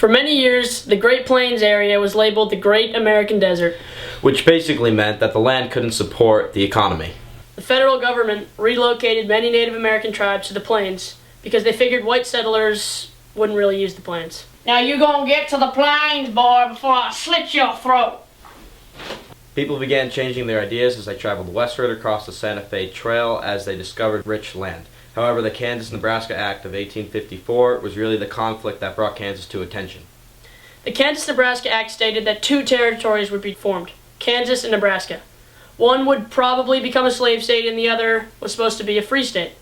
For many years, the Great Plains area was labeled the Great American Desert, which basically meant that the land couldn't support the economy. The federal government relocated many Native American tribes to the plains because they figured white settlers wouldn't really use the plains. Now you gonna get to the plains, boy, before I slit your throat. People began changing their ideas as they traveled westward across the Santa Fe Trail as they discovered rich land. However, the Kansas-Nebraska Act of 1854 was really the conflict that brought Kansas to attention. The Kansas-Nebraska Act stated that two territories would be formed, Kansas and Nebraska. One would probably become a slave state and the other was supposed to be a free state.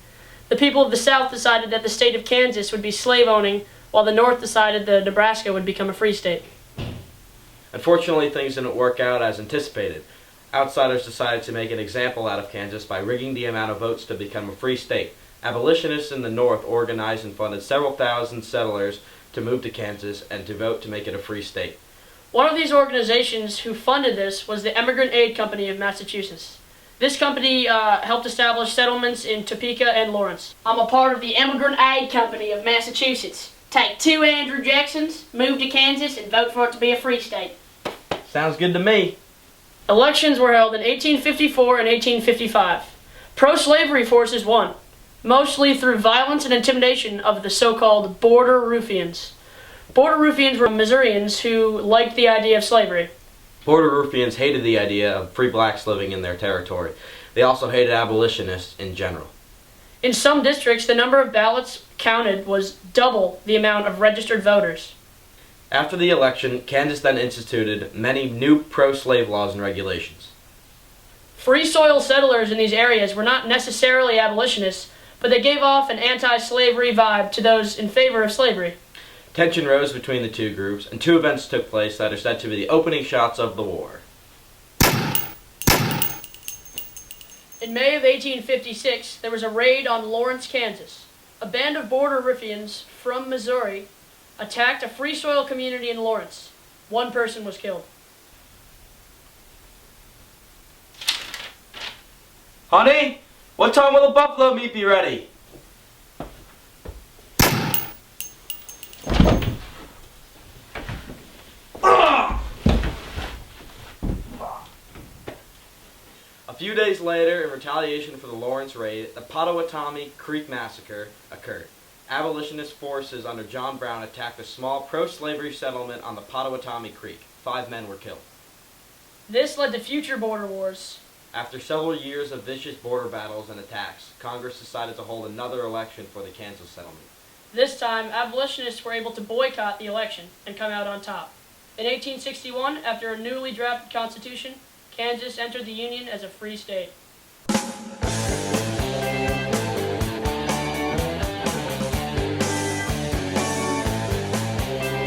The people of the South decided that the state of Kansas would be slave-owning, while the North decided that Nebraska would become a free state. Unfortunately, things didn't work out as anticipated. Outsiders decided to make an example out of Kansas by rigging the amount of votes to become a free state. Abolitionists in the North organized and funded several thousand settlers to move to Kansas and to vote to make it a free state. One of these organizations who funded this was the Immigrant Aid Company of Massachusetts. This company helped establish settlements in Topeka and Lawrence. I'm a part of the Immigrant Aid Company of Massachusetts. Take 2 Andrew Jacksons, move to Kansas, and vote for it to be a free state. Sounds good to me. Elections were held in 1854 and 1855. Pro-slavery forces won, mostly through violence and intimidation of the so-called Border Ruffians. Border Ruffians were Missourians who liked the idea of slavery. Border Ruffians hated the idea of free blacks living in their territory. They also hated abolitionists in general. In some districts, the number of ballots counted was double the amount of registered voters. After the election, Kansas then instituted many new pro-slave laws and regulations. Free soil settlers in these areas were not necessarily abolitionists, but they gave off an anti-slavery vibe to those in favor of slavery. Tension rose between the two groups, and two events took place that are said to be the opening shots of the war. In May of 1856, there was a raid on Lawrence, Kansas. A band of border ruffians from Missouri attacked a free soil community in Lawrence. 1 person was killed. Honey, what time will the buffalo meat be ready? A few days later, in retaliation for the Lawrence raid, the Pottawatomie Creek Massacre occurred. Abolitionist forces under John Brown attacked a small pro-slavery settlement on the Pottawatomie Creek. 5 men were killed. This led to future border wars. After several years of vicious border battles and attacks, Congress decided to hold another election for the Kansas settlement. This time, abolitionists were able to boycott the election and come out on top. In 1861, after a newly drafted constitution, Kansas entered the Union as a free state.